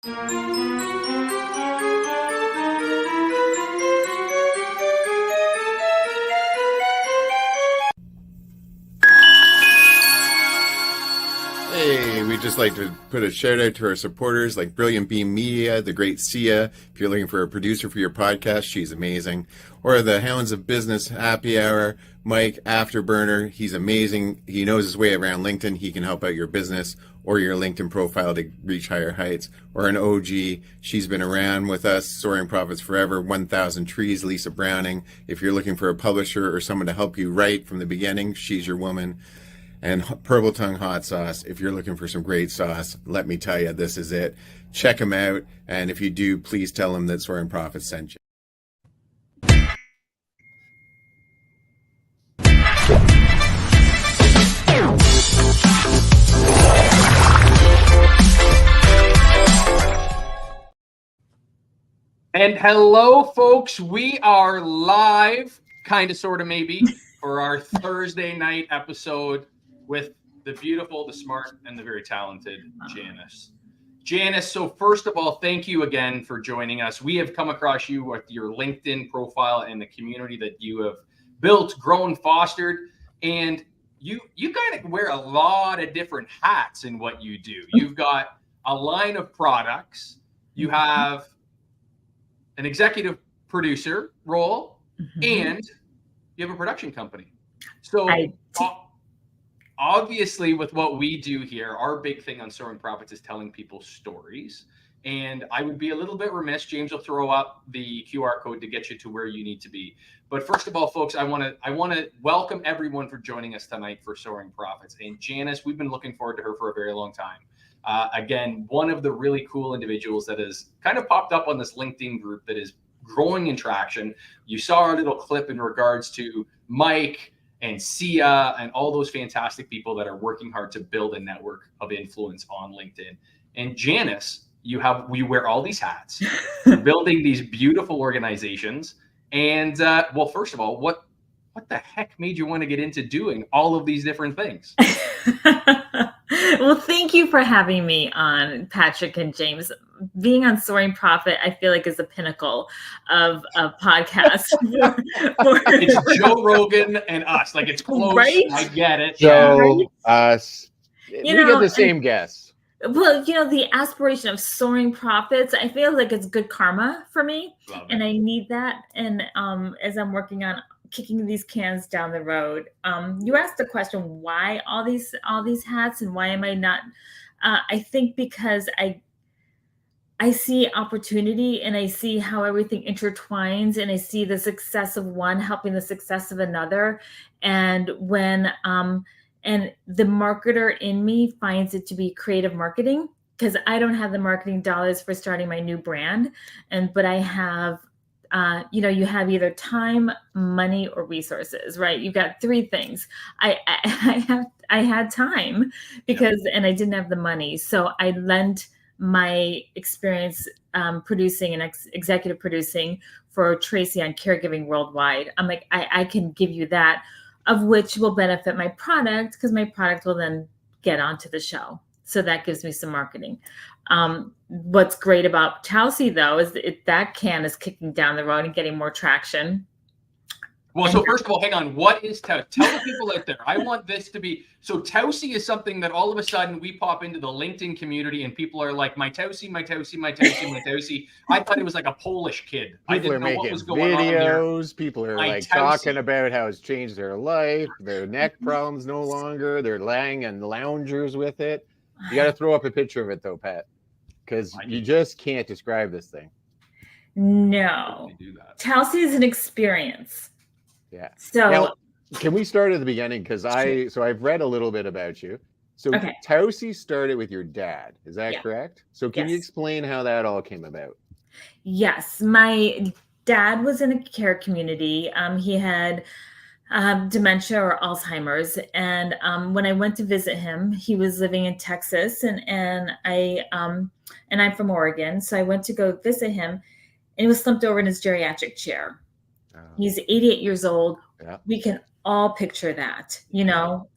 Hey, we'd just like to put a shout out to our supporters like Brilliant Beam Media, the great Sia. If you're looking for a producer for your podcast, she's amazing. Or the Hounds of Business Happy Hour, Mike Afterburner. He's amazing. He knows his way around LinkedIn. He can help out your business or your LinkedIn profile to reach higher heights. Or an OG. She's been around with us, Soaring Profits Forever, 1,000 Trees, Lisa Browning. If you're looking for a publisher or someone to help you write from the beginning, she's your woman. And Purple Tongue Hot Sauce. If you're looking for some great sauce, let me tell you, this is it. Check them out. And if you do, please tell them that Soaring Profits sent you. And hello, folks. We are live, kind of, sort of, maybe, for our Thursday night episode with the beautiful, the smart, and the very talented Janice. Janice, so first of all, thank you again for joining us. We have come across you with your LinkedIn profile and the community that you have built, grown, fostered, and you kind of wear a lot of different hats in what you do. You've got a line of products. You have an executive producer role, and you have a production company. So obviously, with what we do here, our big thing on Soaring Profits is telling people stories. And I would be a little bit remiss. James will throw up the QR code to get you to where you need to be. But first of all, folks, I want to welcome everyone for joining us tonight for Soaring Profits. And Janice, we've been looking forward to her for a very long time. Again, one of the really cool individuals that has kind of popped up on this LinkedIn group that is growing in traction. You saw our little clip in regards to Mike and Sia and all those fantastic people that are working hard to build a network of influence on LinkedIn. And Janice, you wear all these hats, you're building these beautiful organizations. And well, first of all, what the heck made you want to get into doing all of these different things? Well, thank you for having me on, Patrick and James. Being on Soaring Profit, I feel like is the pinnacle of a podcast. It's Joe Rogan and us. Like, it's close. Right? I get it. So, us. We get the same guess. Well, the aspiration of Soaring Profits, I feel like it's good karma for me. And I need that. And as I'm working on kicking these cans down the road, you asked the question, why all these hats and why am I not? I think because I see opportunity and I see how everything intertwines and I see the success of one helping the success of another. And when and the marketer in me finds it to be creative marketing, because I don't have the marketing dollars for starting my new brand, but I have you have either time, money, or resources, right? You've got three things. I had time and I didn't have the money. So I lent my experience producing and executive producing for Tracy on Caregiving Worldwide. I'm like, I can give you that, of which will benefit my product, because my product will then get onto the show. So that gives me some marketing. What's great about Tausi, though, is that can is kicking down the road and getting more traction. Well, so first of all, hang on. What is Tausi? Tell the people out there. I want this to be, so Tausi is something that all of a sudden we pop into the LinkedIn community and people are like, my Tausi, my Tausi, my Tausi, my Tausi. I thought it was like a Polish kid. I didn't know what was going on there. People are like talking about how it's changed their life, their neck problems no longer, they're lying in loungers with it. You got to throw up a picture of it though, Pat, because you just can't describe this thing. No. Tausi is an experience. Yeah. So now, can we start at the beginning? Because I've read a little bit about you. So Tausi started with your dad. Is that correct? So can you explain how that all came about? Yes. My dad was in a care community. He had dementia or Alzheimer's. And when I went to visit him, he was living in Texas and I'm from Oregon. So I went to go visit him and he was slumped over in his geriatric chair. He's 88 years old. Yeah. We can all picture that,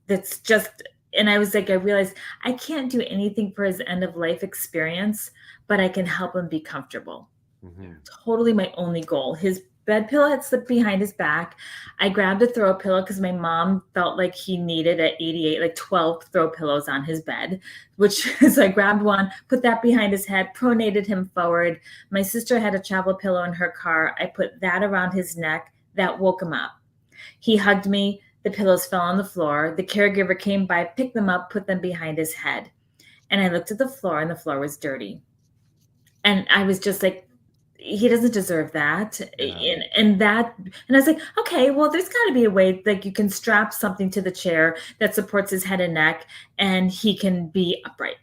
that's just, and I was like, I realized I can't do anything for his end of life experience, but I can help him be comfortable. Mm-hmm. Totally my only goal. His bed pillow had slipped behind his back. I grabbed a throw pillow because my mom felt like he needed at 88, like 12 throw pillows on his bed, which so I grabbed one, put that behind his head, pronated him forward. My sister had a travel pillow in her car. I put that around his neck. That woke him up. He hugged me. The pillows fell on the floor. The caregiver came by, picked them up, put them behind his head. And I looked at the floor, and the floor was dirty. And I was just like, he doesn't deserve that. Yeah. And I was like, okay, well, there's got to be a way, like you can strap something to the chair that supports his head and neck, and he can be upright.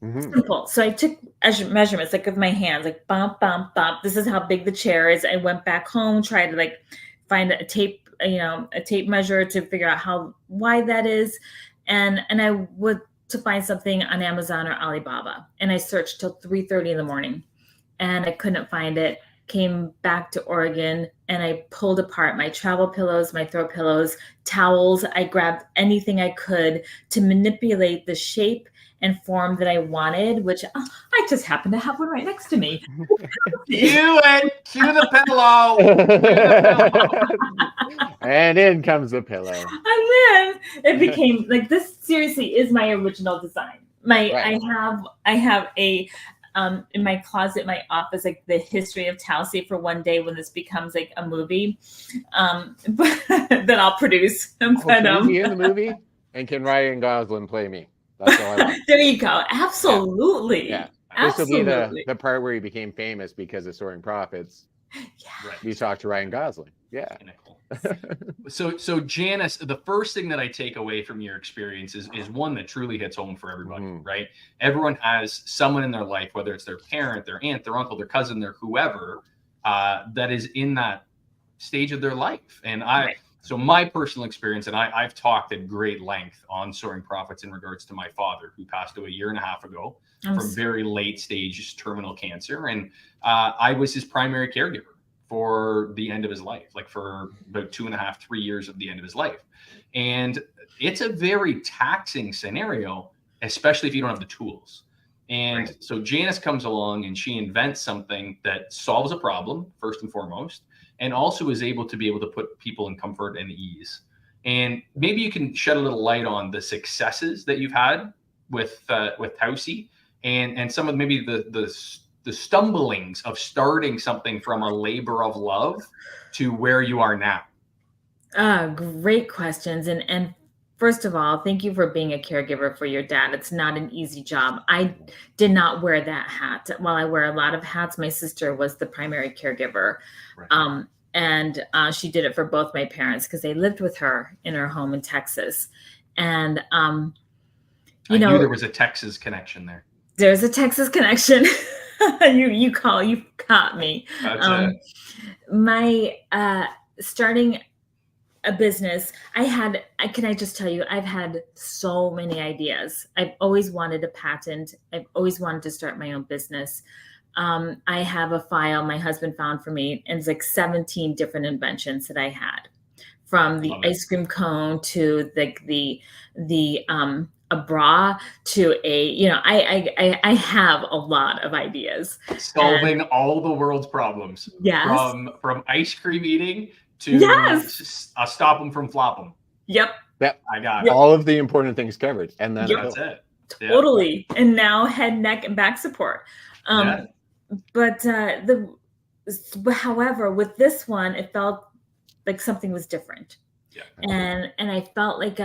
Mm-hmm. Simple. So I took measurements, like with my hands, like bump, bump, bump. This is how big the chair is. I went back home, tried to like find a tape measure to figure out how wide that is. And I would to find something on Amazon or Alibaba. And I searched till 3:30 in the morning. And I couldn't find it. Came back to Oregon, and I pulled apart my travel pillows, my throw pillows, towels. I grabbed anything I could to manipulate the shape and form that I wanted, which I just happen to have one right next to me. Cue the pillow. And in comes the pillow. And then it became like, this seriously is my original design. Right. I have a in my closet, my office, like the history of Tausi for one day when this becomes like a movie that I'll produce. But, Can you be in the movie? And can Ryan Gosling play me? That's all I want. there you go. Absolutely. Yeah. Absolutely. This will be the part where he became famous because of Soaring Profits. Yeah. Right. You talked to Ryan Gosling. Yeah. So Janice, the first thing that I take away from your experience is one that truly hits home for everybody, right? Everyone has someone in their life, whether it's their parent, their aunt, their uncle, their cousin, their whoever, that is in that stage of their life. And so my personal experience, and I've talked at great length on Soaring Profits in regards to my father, who passed away 1.5 years ago from very late stage terminal cancer. And I was his primary caregiver for the end of his life, like for about 2.5, 3 years of the end of his life. And it's a very taxing scenario, especially if you don't have the tools. And so Janice comes along and she invents something that solves a problem, first and foremost, and also is able to put people in comfort and ease. And maybe you can shed a little light on the successes that you've had with Tausi and some of maybe the stumblings of starting something from a labor of love to where you are now. Great questions. And first of all, thank you for being a caregiver for your dad. It's not an easy job. I did not wear that hat. While I wear a lot of hats, my sister was the primary caregiver. Right. And she did it for both my parents because they lived with her in her home in Texas. And, I knew there was a Texas connection there. There's a Texas connection. You caught me. My starting a business, can I just tell you, I've had so many ideas. I've always wanted a patent. I've always wanted to start my own business. I have a file my husband found for me, and it's like 17 different inventions that I had, from the ice cream cone to a bra to I have a lot of ideas. Solving all the world's problems. Yes. From ice cream eating to stop them from flopping. Yep. I got it. All of the important things covered. And then that's it. Totally. Yeah. And now head, neck, and back support. But however, with this one, it felt like something was different. Yeah. And I felt like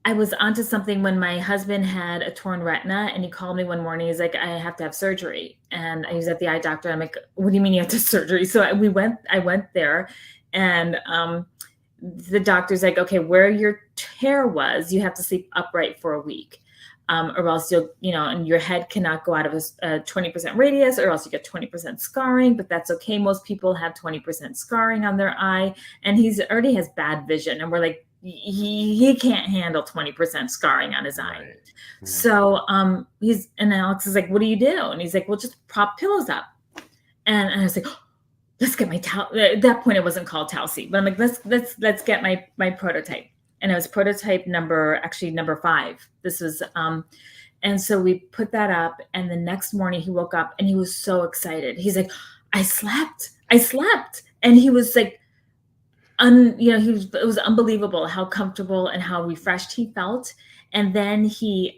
I was onto something when my husband had a torn retina, and he called me one morning. He's like, I have to have surgery. And I was at the eye doctor. I'm like, what do you mean you have to have surgery? So I went there, and the doctor's like, okay, where your tear was, you have to sleep upright for a week. Or else and your head cannot go out of a 20% radius, or else you get 20% scarring, but that's okay. Most people have 20% scarring on their eye, and he already has bad vision. And we're like, he can't handle 20% scarring on his eye. Right. Yeah. So and Alex is like, what do you do? And he's like, well, just prop pillows up. And I was like, let's get my at that point it wasn't called Tausi, but I'm like, let's get my prototype. And it was prototype number 5. This was And so we put that up, and the next morning he woke up and he was so excited. He's like, I slept. And he was like, it was unbelievable how comfortable and how refreshed he felt. And then we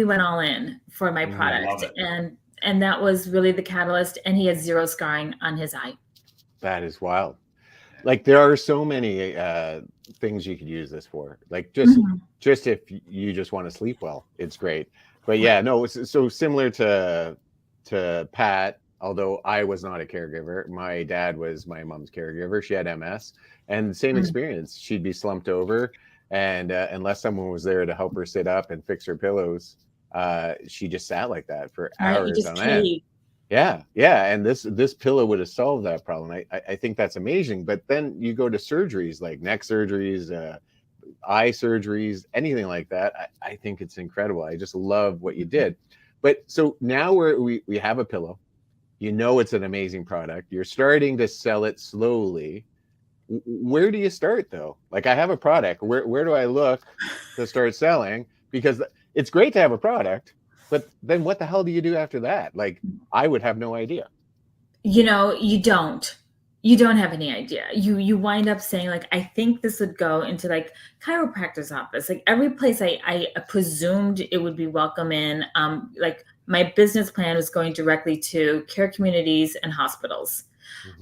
went all in for my product, and that was really the catalyst. And he had zero scarring on his eye. That is wild. Like, there are so many things you could use this for. Like, just if you just want to sleep well, it's great. But yeah, no, so similar to Pat, although I was not a caregiver. My dad was my mom's caregiver. She had MS, and same experience. She'd be slumped over, and unless someone was there to help her sit up and fix her pillows, she just sat like that for hours on end. Yeah. And this pillow would have solved that problem. I think that's amazing. But then you go to surgeries like neck surgeries, eye surgeries, anything like that. I think it's incredible. I just love what you did. But so now we have a pillow. You know it's an amazing product. You're starting to sell it slowly. Where do you start, though? Like, I have a product. Where do I look to start selling? Because it's great to have a product, but then what the hell do you do after that? Like, I would have no idea. You don't have any idea. You wind up saying, like, I think this would go into like chiropractor's office, like every place I presumed it would be welcome in. Like, my business plan was going directly to care communities and hospitals.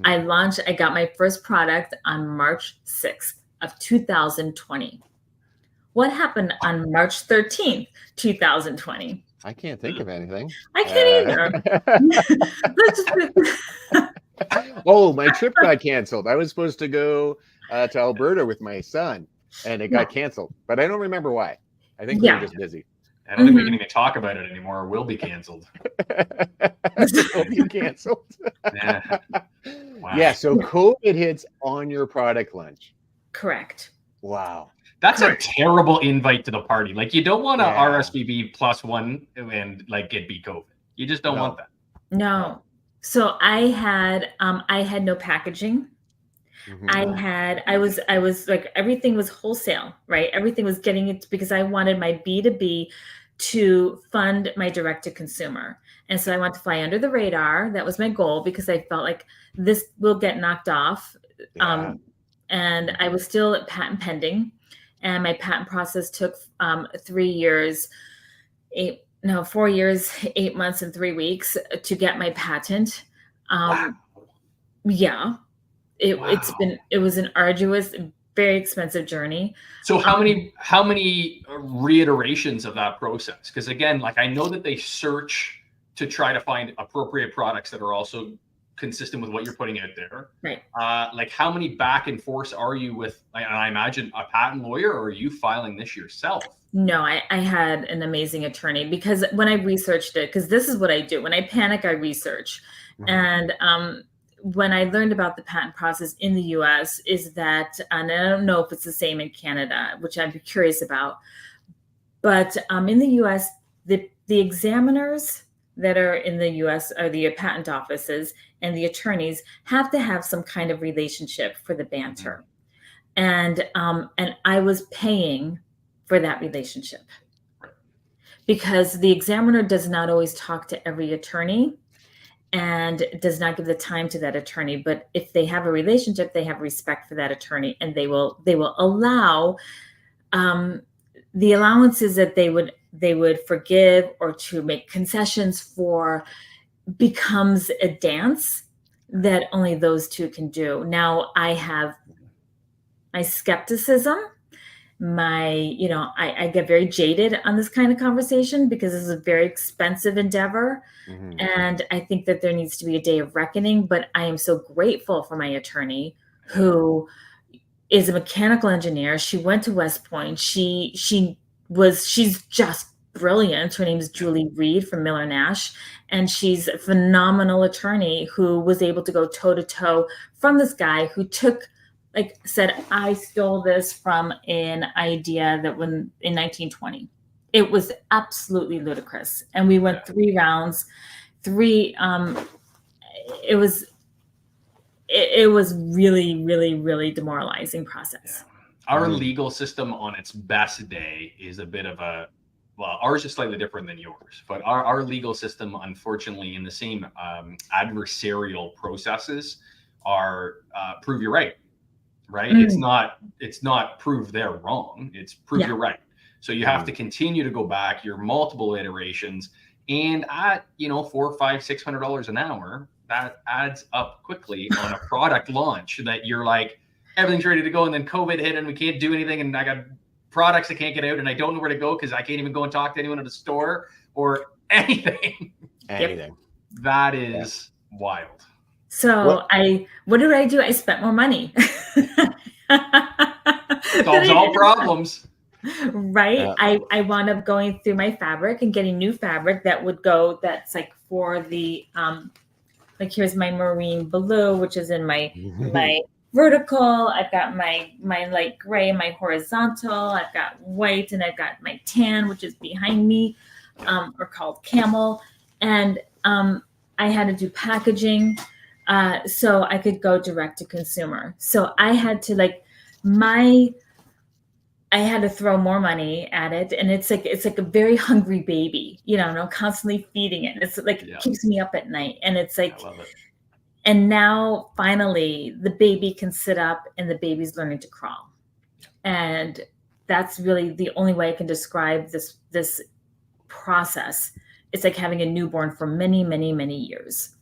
I got my first product on March 6th of 2020. What happened on March 13th, 2020? I can't think of anything. I can't either. Oh, my trip got canceled. I was supposed to go to Alberta with my son, and it got canceled. But I don't remember why. I think we were just busy. I don't think we can even talk about it anymore. It will be canceled. It will be canceled. Yeah. Wow. Yeah, so COVID hits on your product launch. Correct. Wow. That's a terrible invite to the party. Like, you don't want to RSVP +1 and like it be COVID. You just don't want that. No. So I had no packaging. I was like, everything was wholesale, right? Everything was getting it because I wanted my B2B to fund my direct to consumer. And so I want to fly under the radar. That was my goal, because I felt like this will get knocked off. And I was still patent pending, and my patent process took 4 years, 8 months and 3 weeks to get my patent. Yeah. It was an arduous, very expensive journey. So how many reiterations of that process? Because again, like, I know that they search to try to find appropriate products that are also consistent with what you're putting out there. Right. Like, how many back and forth are you with? I imagine a patent lawyer, or are you filing this yourself? No, I had an amazing attorney, because when I researched it, because this is what I do. When I panic, I research. And when I learned about the patent process in the US, is that, and I don't know if it's the same in Canada, which I'm curious about, but in the US, the examiners that are in the US are the patent offices, and the attorneys have to have some kind of relationship for the banter. And I was paying for that relationship, because the examiner does not always talk to every attorney and does not give the time to that attorney. But if they have a relationship, they have respect for that attorney, and they will allow the allowances that they would forgive or to make concessions for, becomes a dance that only those two can do. Now, I have my skepticism, I get very jaded on this kind of conversation, because this is a very expensive endeavor. And I think that there needs to be a day of reckoning. But I am so grateful for my attorney, who is a mechanical engineer. She went to West Point. She's just brilliant. Her name is Julie Reed from Miller Nash, and she's a phenomenal attorney who was able to go toe to toe from this guy who said, I stole this from an idea that in 1920. It was absolutely ludicrous. And we went 3 rounds, it was really, really, really demoralizing process. Our legal system on its best day is a bit of a well, ours is slightly different than yours, but our legal system, unfortunately, in the same adversarial processes are prove you're right. It's not prove they're wrong. It's prove you're right. So you have to continue to go back your multiple iterations, and at $400, $500, $600 an hour, that adds up quickly on a product launch that you're like, everything's ready to go, and then COVID hit and we can't do anything, and I got products that can't get out, and I don't know where to go because I can't even go and talk to anyone at the store or anything. That is wild. So what did I do? I spent more money. Solves all problems. Right. Yeah. I wound up going through my fabric and getting new fabric that's like for the like here's my marine blue, which is in my vertical. I've got my light gray, my horizontal, I've got white, and I've got my tan, which is behind me, or called camel. And I had to do packaging so I could go direct to consumer. So I had to I had to throw more money at it, and it's like a very hungry baby, constantly feeding it. It's like it keeps me up at night, and it's like, I love it. And now finally the baby can sit up, and the baby's learning to crawl, and that's really the only way I can describe this process. It's like having a newborn for many, many, many years.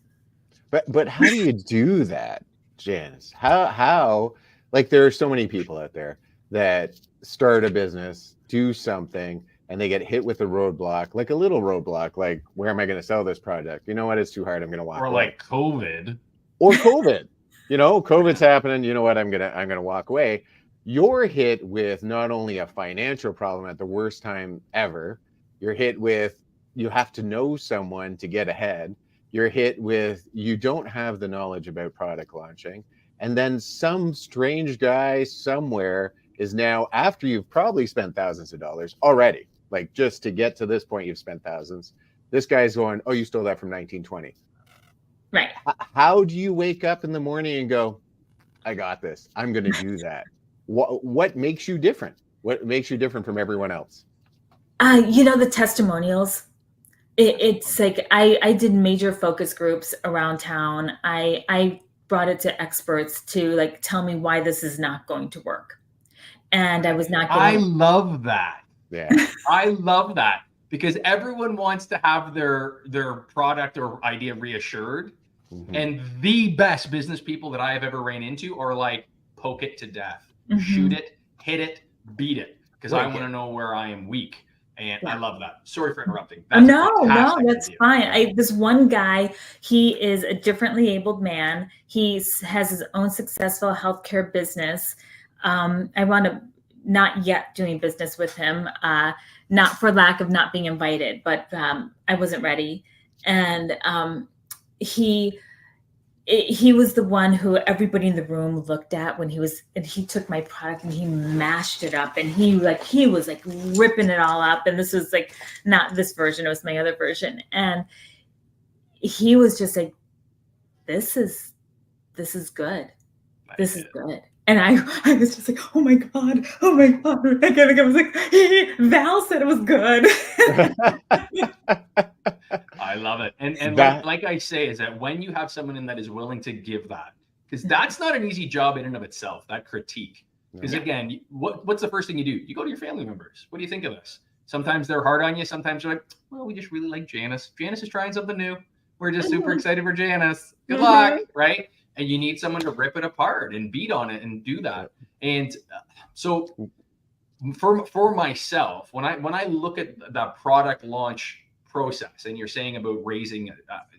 But how do you do that, Janice? How like there are so many people out there that start a business, do something, and they get hit with a roadblock, like a little roadblock, like where am I going to sell this product? You know what? It's too hard. I'm going to walk away. Like COVID. Or COVID. COVID's happening. You know what? I'm gonna walk away. You're hit with not only a financial problem at the worst time ever. You're hit with you have to know someone to get ahead. You're hit with you don't have the knowledge about product launching, and then some strange guy somewhere is now, after you've probably spent thousands of dollars already, like just to get to this point, you've spent thousands. This guy's going, oh, you stole that from 1920. Right. How do you wake up in the morning and go, I got this. I'm going to do that. What makes you different? What makes you different from everyone else? The testimonials. It's like I did major focus groups around town. I brought it to experts to tell me why this is not going to work. And I was not getting I love that. Yeah. I love that because everyone wants to have their product or idea reassured. Mm-hmm. And the best business people that I have ever ran into are like, poke it to death, shoot it, hit it, beat it. Because I want to know where I am weak. And I love that. Sorry for interrupting. No, that's fine. This one guy, he is a differently abled man. He has his own successful healthcare business. I wound up not yet doing business with him, not for lack of not being invited, but I wasn't ready. And he was the one who everybody in the room looked at when he took my product and he mashed it up, and he was ripping it all up. And this was not this version, it was my other version. And he was just like, this is good. This is good. And I was just like, oh my God. I was like, Val said it was good. I love it. And like I say, is that when you have someone in that is willing to give that, because that's not an easy job in and of itself, that critique. Because again, what's the first thing you do? You go to your family members. What do you think of this? Sometimes they're hard on you. Sometimes you're like, well, we just really like Janice. Janice is trying something new. We're just super excited for Janice. Good luck, right? And you need someone to rip it apart and beat on it and do that. And so for myself, when I look at that product launch process, and you're saying about raising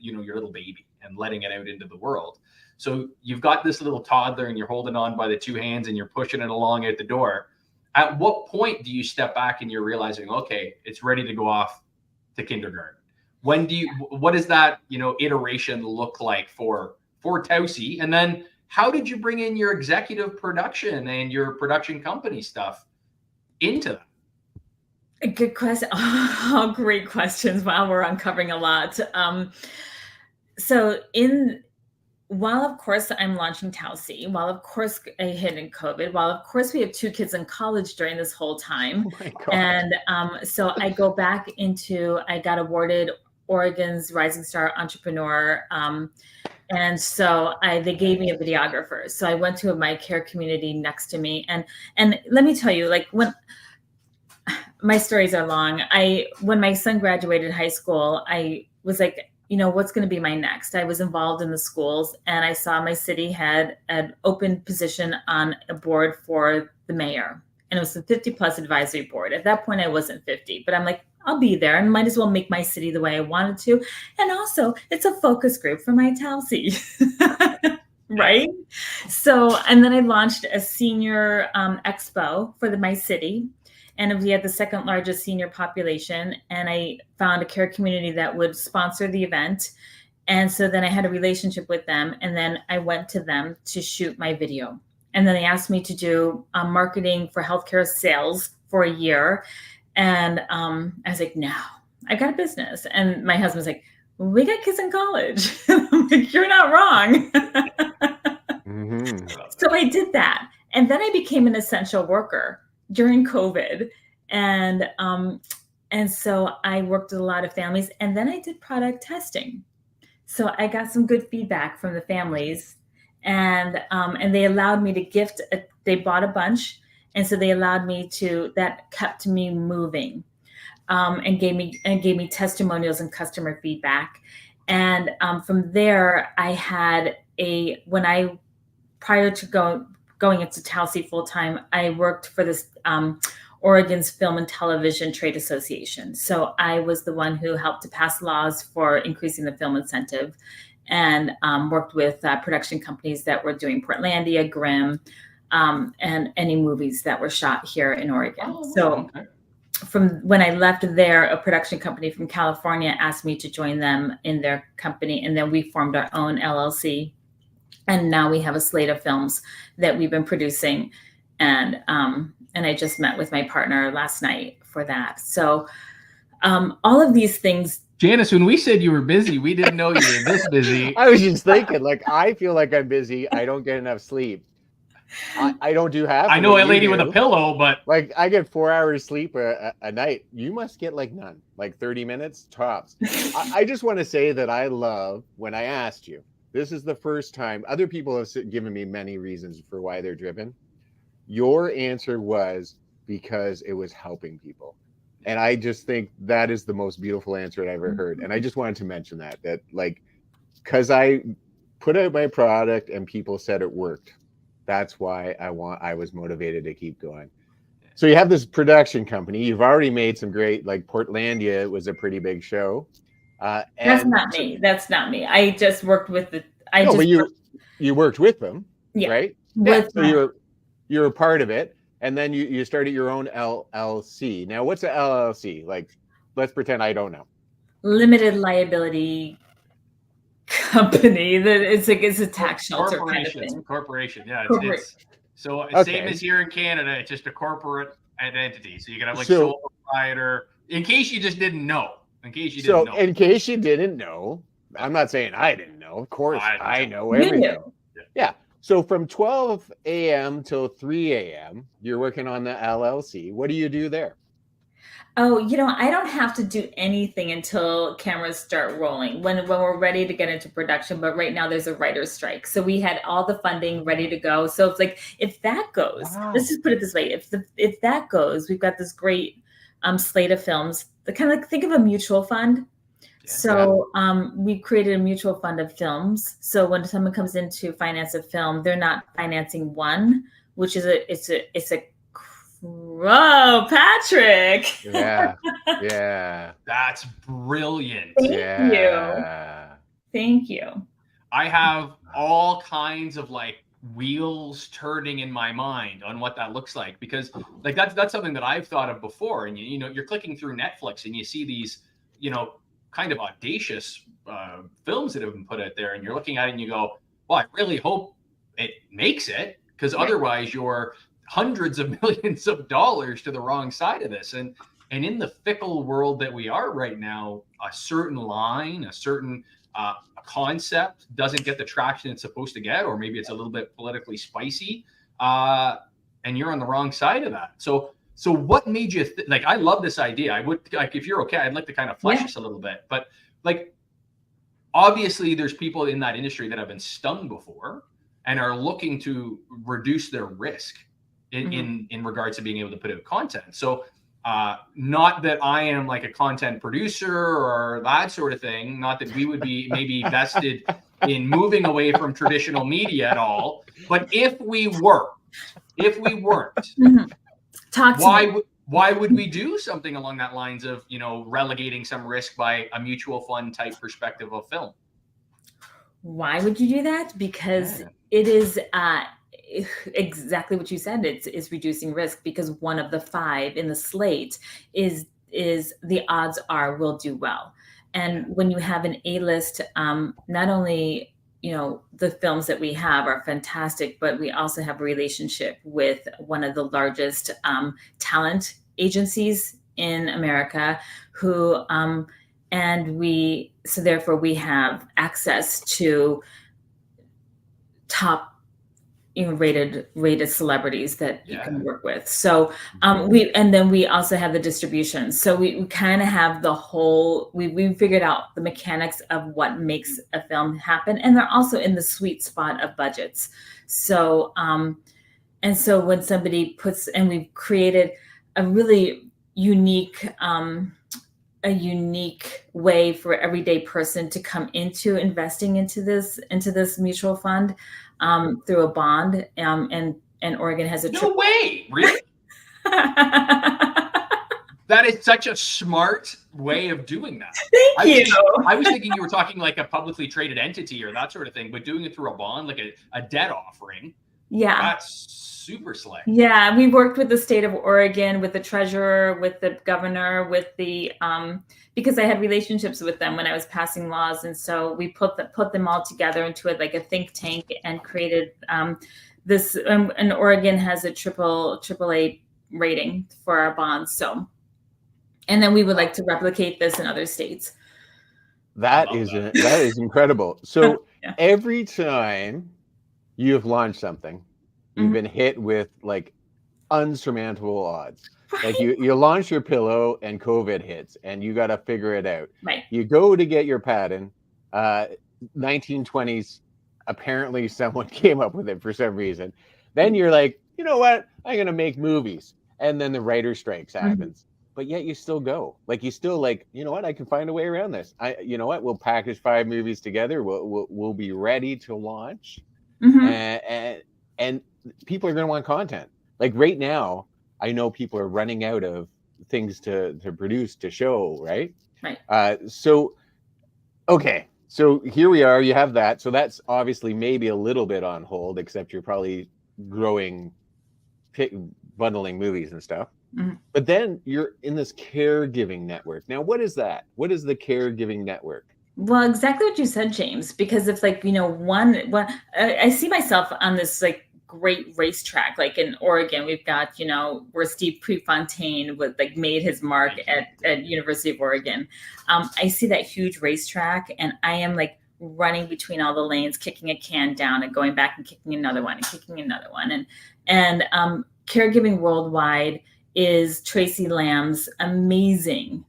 your little baby and letting it out into the world, so you've got this little toddler and you're holding on by the two hands and you're pushing it along out the door. At what point do you step back and you're realizing, okay, it's ready to go off to kindergarten? What does that iteration look like for Tausi? And then how did you bring in your executive production and your production company stuff into that? A good question. Oh, great questions. Wow, we're uncovering a lot. So while of course I'm launching Tausi, while of course I hit in COVID, while of course we have 2 kids in college during this whole time. Oh my God. And so I go back into, I got awarded Oregon's Rising Star Entrepreneur. And so they gave me a videographer. So I went to my care community next to me. And let me tell you, like, when my stories are long, when my son graduated high school, I was like, you know, what's going to be my next? I was involved in the schools, and I saw my city had an open position on a board for the mayor. And it was the 50+ advisory board. At that point, I wasn't 50, but I'm like, I'll be there and might as well make my city the way I wanted to. And also, it's a focus group for my Tausi, right? So, and then I launched a senior expo for my city. And we had the 2nd largest senior population. And I found a care community that would sponsor the event. And so then I had a relationship with them. And then I went to them to shoot my video. And then they asked me to do marketing for healthcare sales for a year. And I was like, no, I got a business. And my husband's like, we got kids in college. I'm like, you're not wrong. Mm-hmm. So I did that. And then I became an essential worker during COVID. And so I worked with a lot of families. And then I did product testing. So I got some good feedback from the families. And they allowed me to gift, they bought a bunch. And so they allowed me to, that kept me moving, and gave me testimonials and customer feedback. And from there, I had prior to going into Tausi full time, I worked for this Oregon's Film and Television Trade Association. So I was the one who helped to pass laws for increasing the film incentive, and worked with production companies that were doing Portlandia, Grimm, and any movies that were shot here in Oregon. From when I left there, a production company from California asked me to join them in their company. And then we formed our own LLC. And now we have a slate of films that we've been producing. And I just met with my partner last night for that. So all of these things. Janice, when we said you were busy, we didn't know you were this busy. I was just thinking, like, I feel like I'm busy. I don't get enough sleep. I don't do half. I know a lady with a pillow, but like I get 4 hours sleep a night. You must get like none, like 30 minutes tops. I just want to say that I love when I asked you. This is the first time. Other people have given me many reasons for why they're driven. Your answer was because it was helping people. And I just think that is the most beautiful answer I've ever heard. And I just wanted to mention that like, because I put out my product and people said it worked. That's why I was motivated to keep going. So you have this production company. You've already made some great, like Portlandia was a pretty big show. That's not me. That's not me. I just worked with you worked with them, yeah, right? So you're a part of it, and then you started your own LLC. Now, what's an LLC? Like, let's pretend I don't know. Limited liability company. That it's a tax shelter kind of thing. Corporation, yeah. Corporate. So same as here in Canada, it's just a corporate entity. So you can have like sole proprietor. In case you just didn't know. In case you didn't know, I'm not saying I didn't know. Of course, I know everything. Yeah. So from 12 a.m. till 3 a.m., you're working on the LLC. What do you do there? Oh, I don't have to do anything until cameras start rolling, when we're ready to get into production. But right now there's a writer's strike. So we had all the funding ready to go. So it's like, if that goes, let's just put it this way. If that goes, we've got this great slate of films. The kind of like, think of a mutual fund. Yeah, so we've created a mutual fund of films. So when someone comes in to finance a film, they're not financing one, which is whoa, Patrick. Yeah. That's brilliant. Thank you. I have all kinds of like wheels turning in my mind on what that looks like, because like that's something that I've thought of before. And you're clicking through Netflix and you see these, kind of audacious films that have been put out there, and you're looking at it and you go, well, I really hope it makes it, because otherwise you're hundreds of millions of dollars to the wrong side of this. And in the fickle world that we are right now, a certain line, a certain a concept doesn't get the traction it's supposed to get, or maybe it's a little bit politically spicy, and you're on the wrong side of that. So what made you like? I love this idea. I would, like, if you're okay, I'd like to kind of flesh this a little bit. But like, obviously, there's people in that industry that have been stung before and are looking to reduce their risk in regards to being able to put out content. So not that I am like a content producer or that sort of thing. Not that we would be maybe vested in moving away from traditional media at all. But if we weren't, why would we do something along that lines of, you know, relegating some risk by a mutual fund type perspective of film? Why would you do that? Because it is exactly what you said. It's reducing risk, because one of the 5 in the slate is the odds are will do well. And when you have an A-list, not only, you know, the films that we have are fantastic, but we also have a relationship with one of the largest talent agencies in America, who so therefore we have access to top, you know, rated celebrities that you can work with. So we also have the distribution. So we kind of have the whole, we figured out the mechanics of what makes a film happen. And they're also in the sweet spot of budgets. So, and so when somebody we've created a really unique way for everyday person to come into investing into this mutual fund through a bond, and Oregon has a no way, really? That is such a smart way of doing that. Thank you. I was thinking you were talking like a publicly traded entity or that sort of thing, but doing it through a bond, like a debt offering. Yeah, that's super slick. Yeah, we worked with the state of Oregon, with the treasurer, with the governor, with the because I had relationships with them when I was passing laws, and so we put them all together into like a think tank and created this. And Oregon has a AAA rating for our bonds, so. And then we would like to replicate this in other states. That is incredible. So every time you've launched something, you've been hit with like unsurmountable odds. Right. Like you launch your pillow and COVID hits and you got to figure it out. Right. You go to get your patent. 1920s, apparently someone came up with it for some reason. Then you're like, you know what? I'm going to make movies. And then the writer's strikes happens. But yet you still go. Like you still like, you know what? I can find a way around this. You know what? We'll package 5 movies together. We'll be ready to launch. And people are going to want content. Like right now, I know people are running out of things to produce, to show, right? Right. So here we are. You have that. So that's obviously maybe a little bit on hold, except you're probably bundling movies and stuff. But then you're in this caregiving network. Now, what is that? What is the caregiving network? Well, exactly what you said, James, because it's like, you know, I see myself on this like great racetrack, like in Oregon, we've got, you know, where Steve Prefontaine made his mark at University of Oregon. I see that huge racetrack and I am like running between all the lanes, kicking a can down and going back and kicking another one and kicking another one. And Caregiving Worldwide is Tracy Lamb's amazing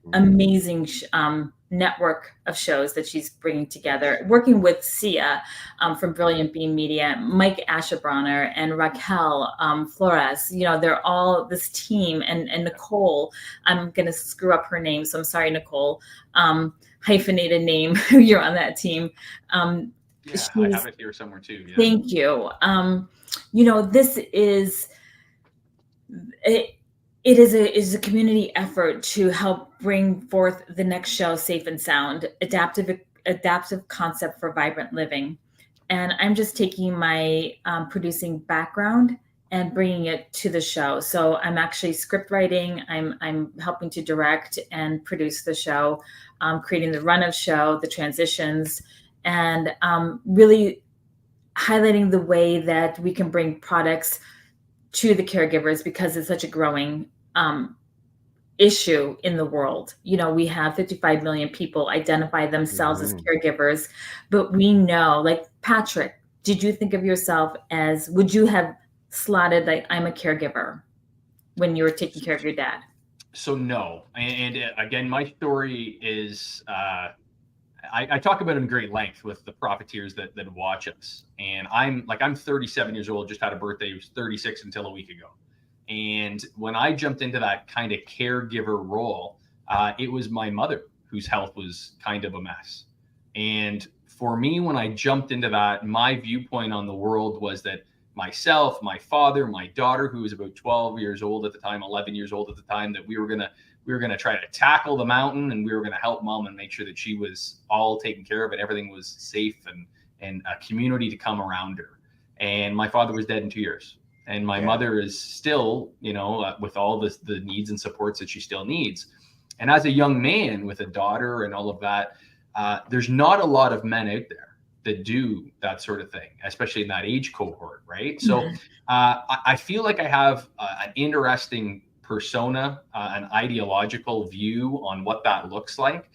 network of shows that she's bringing together, working with Sia from Brilliant Beam Media, Mike Asherbronner, and Raquel Flores. You know, they're all this team, and Nicole, I'm going to screw up her name, so I'm sorry, Nicole, hyphenated name, you're on that team. I have it here somewhere too. Yeah. Thank you. You know, this is... It is a community effort to help bring forth the next show, Safe and Sound, adaptive concept for vibrant living. And I'm just taking my producing background and bringing it to the show. So I'm actually script writing. I'm helping to direct and produce the show, creating the run of show, the transitions, and really highlighting the way that we can bring products to the caregivers, because it's such a growing issue in the world. You know, we have 55 million people identify themselves as caregivers, but we know, like Patrick, did you think of yourself as, would you have slotted like, I'm a caregiver when you were taking care of your dad? So no, and again, my story is I talk about it in great length with the profiteers that watch us, and I'm 37 years old, just had a birthday. I was 36 until a week ago, and when I jumped into that kind of caregiver role, it was my mother whose health was kind of a mess, and for me, when I jumped into that, my viewpoint on the world was that myself, my father, my daughter, who was about 12 years old at the time, 11 years old at the time, that we were gonna try to tackle the mountain, and we were gonna help mom and make sure that she was all taken care of and everything was safe, and a community to come around her. And my father was dead in 2 years, and my mother is still, with all the needs and supports that she still needs. And as a young man with a daughter and all of that, there's not a lot of men out there that do that sort of thing, especially in that age cohort, right? So I feel like I have an interesting persona, an ideological view on what that looks like.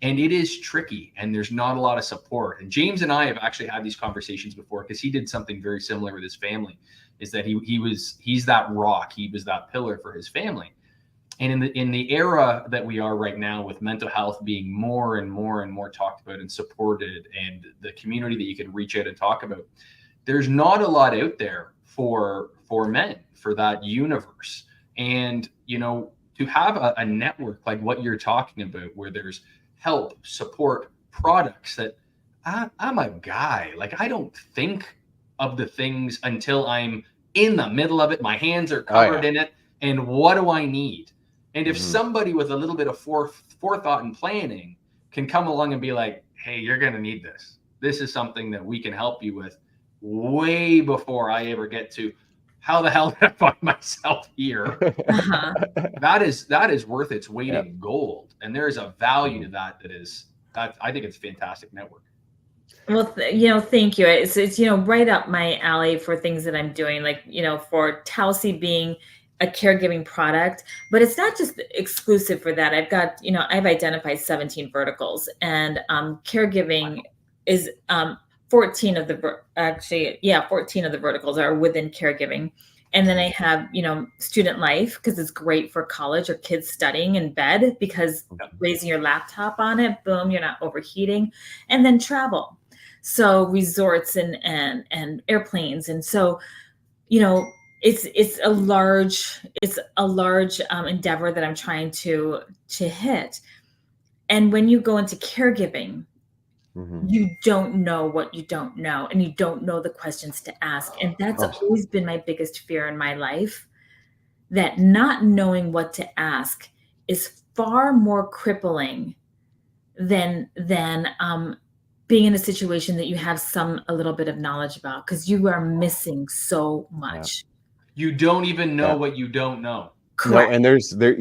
And it is tricky, and there's not a lot of support. And James and I have actually had these conversations before, because he did something very similar with his family, is that he's that rock, he was that pillar for his family. And in the era that we are right now, with mental health being more and more and more talked about and supported, and the community that you can reach out and talk about, there's not a lot out there for men, for that universe. And to have a network like what you're talking about, where there's help, support, products, that I'm a guy, like I don't think of the things until I'm in the middle of it, my hands are covered in it, and what do I need? And if somebody with a little bit of forethought and planning can come along and be like, hey, you're going to need this. This is something that we can help you with, way before I ever get to, how the hell did I find myself here? That is worth its weight in gold. And there is a value to that I think it's a fantastic network. Well, thank you. It's right up my alley for things that I'm doing, like, for Tausi being a caregiving product, but it's not just exclusive for that. I've identified 17 verticals, and caregiving is 14 of the verticals are within caregiving. And then I have, student life, because it's great for college or kids studying in bed, because raising your laptop on it, boom, you're not overheating. And then travel. So resorts and airplanes. And so, it's a large endeavor that I'm trying to hit. And when you go into caregiving, you don't know what you don't know, and you don't know the questions to ask. And that's always been my biggest fear in my life, that not knowing what to ask is far more crippling than being in a situation that you have a little bit of knowledge about, because you are missing so much. You don't even know what you don't know. Correct. No, and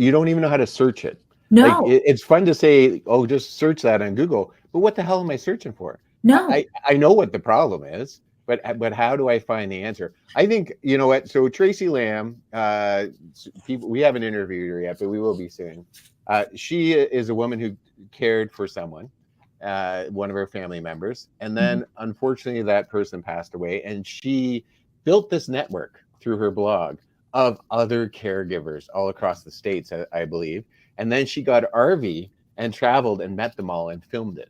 you don't even know how to search it. No. Like, it's fun to say, oh, just search that on Google, but what the hell am I searching for? No. I know what the problem is, but how do I find the answer? I think, you know what? So Tracy Lamb, we haven't interviewed her yet, but we will be soon. She is a woman who cared for someone, one of her family members, and then unfortunately that person passed away, and she built this network through her blog of other caregivers all across the states, I believe. And then she got RV and traveled and met them all and filmed it.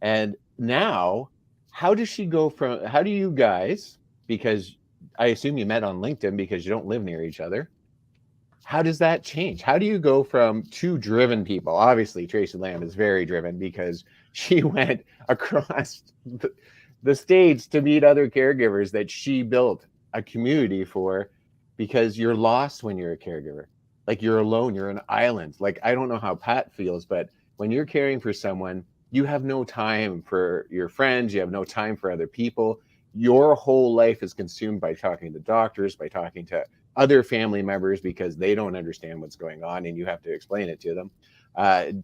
And now, how do you guys, because I assume you met on LinkedIn because you don't live near each other, how does that change? How do you go from two driven people? Obviously, Tracy Lamb is very driven, because she went across the states to meet other caregivers that she built a community for, because you're lost when you're a caregiver. Like, you're alone, you're an island. Like, I don't know how Pat feels, but when you're caring for someone, you have no time for your friends, you have no time for other people. Your whole life is consumed by talking to doctors, by talking to other family members, because they don't understand what's going on and you have to explain it to them,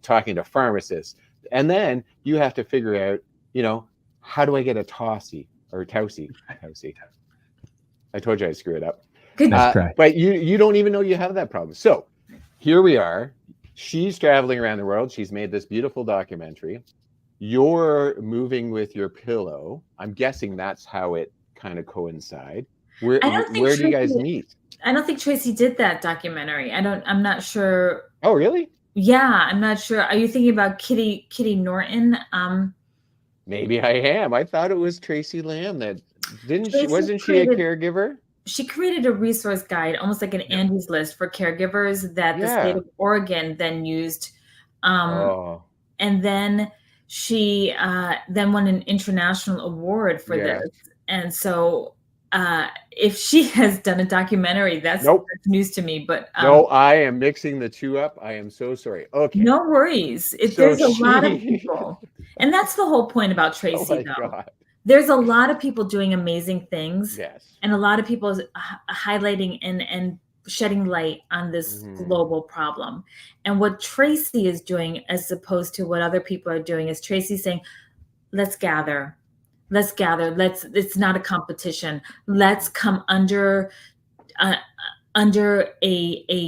talking to pharmacists. And then you have to figure out, how do I get a Tausi? I told you I'd screw it up. Good. Nice try. But you don't even know you have that problem. So here we are. She's traveling around the world. She's made this beautiful documentary. You're moving with your pillow. I'm guessing that's how it kind of coincide. Where I don't think do you guys Tracy- meet? I don't think Tracy did that documentary. I'm not sure. Oh, really? Yeah, I'm not sure. Are you thinking about Kitty Norton? Maybe I am. I thought it was Tracy Lamb that didn't she? Tracy Wasn't she a created- caregiver? She created a resource guide, almost like an Andy's list for caregivers that the state of Oregon then used. And then she then won an international award for this. And so if she has done a documentary, that's news to me. But no, I am mixing the two up. I am so sorry. Okay. No worries. There's a lot of people. And that's the whole point about Tracy, though. God. There's a lot of people doing amazing things. Yes. And a lot of people highlighting and shedding light on this global problem. And what Tracy is doing, as opposed to what other people are doing, is Tracy saying, let's gather. It's not a competition. Let's come under a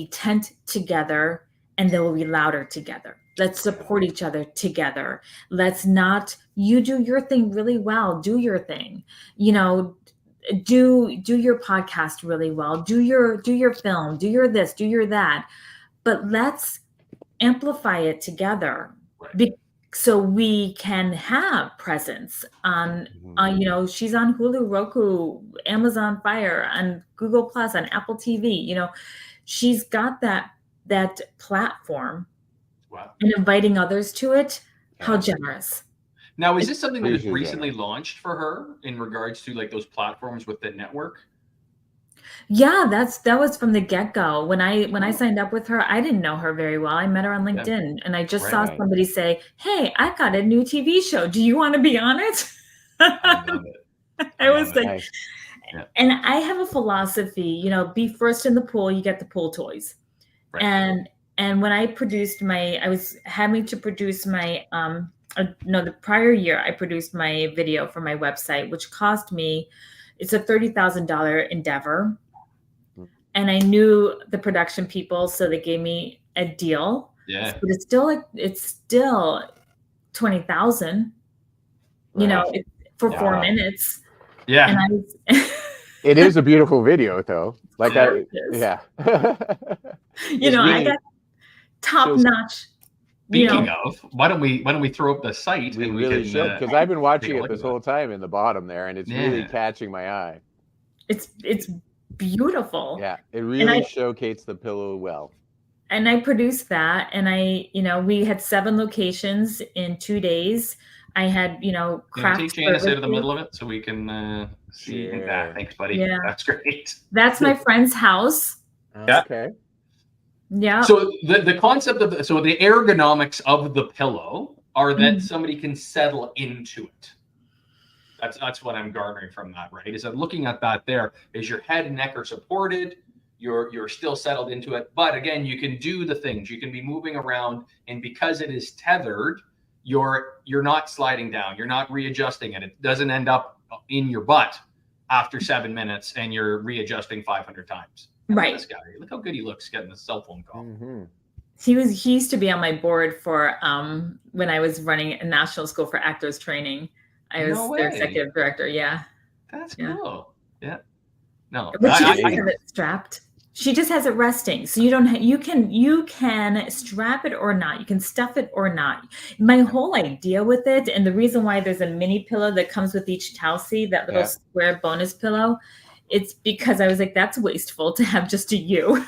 tent together, and then we'll be louder together. Let's support each other together. Let's not, you do your thing really well. Do your thing, do your podcast really well. Do your film, do your this, do your that, but let's amplify it together. So we can have presence on, she's on Hulu, Roku, Amazon Fire, on Google Plus, on Apple TV. She's got that platform. Wow. And inviting others to it. How generous. Now, is this something that was recently launched for her in regards to like those platforms with the network? Yeah, that was from the get-go. When I signed up with her, I didn't know her very well. I met her on LinkedIn, and I just saw somebody say, "Hey, I got a new TV show. Do you want to be on it?" I love it. I was like, nice. And I have a philosophy, be first in the pool, you get the pool toys. Right. And when I was having to produce my the prior year I produced my video for my website, which cost me, it's a $30,000 endeavor. And I knew the production people, so they gave me a deal. Yeah. But it's still $20,000, for 4 minutes. Yeah. And it is a beautiful video though. Like I got top notch. Speaking of, why don't we throw up the site? We really should, because I've been watching it this whole time in the bottom there, and it's really catching my eye. It's beautiful. Yeah, it really showcased the pillow well. And I produced that, and we had 7 locations in 2 days. I had, craft. Take Janice out of the middle of it so we can see. Thanks, buddy. Yeah, that's great. That's my friend's house. Okay. Yeah. So the concept of the ergonomics of the pillow are that somebody can settle into it. That's what I'm garnering from that, right? Is that looking at that there is your head and neck are supported, you're still settled into it. But again, you can do the things, you can be moving around, and because it is tethered, you're not sliding down, you're not readjusting it. It doesn't end up in your butt after 7 minutes and you're readjusting 500 times. Right. This guy, look how good he looks getting a cell phone call. He used to be on my board for when I was running a national school for actors training. I was their executive director. Yeah. That's cool. Yeah. No. But she doesn't have it strapped. She just has it resting. So you can strap it or not. You can stuff it or not. My whole idea with it, and the reason why there's a mini pillow that comes with each Tausi, that little square bonus pillow, it's because I was like, that's wasteful to have just a U.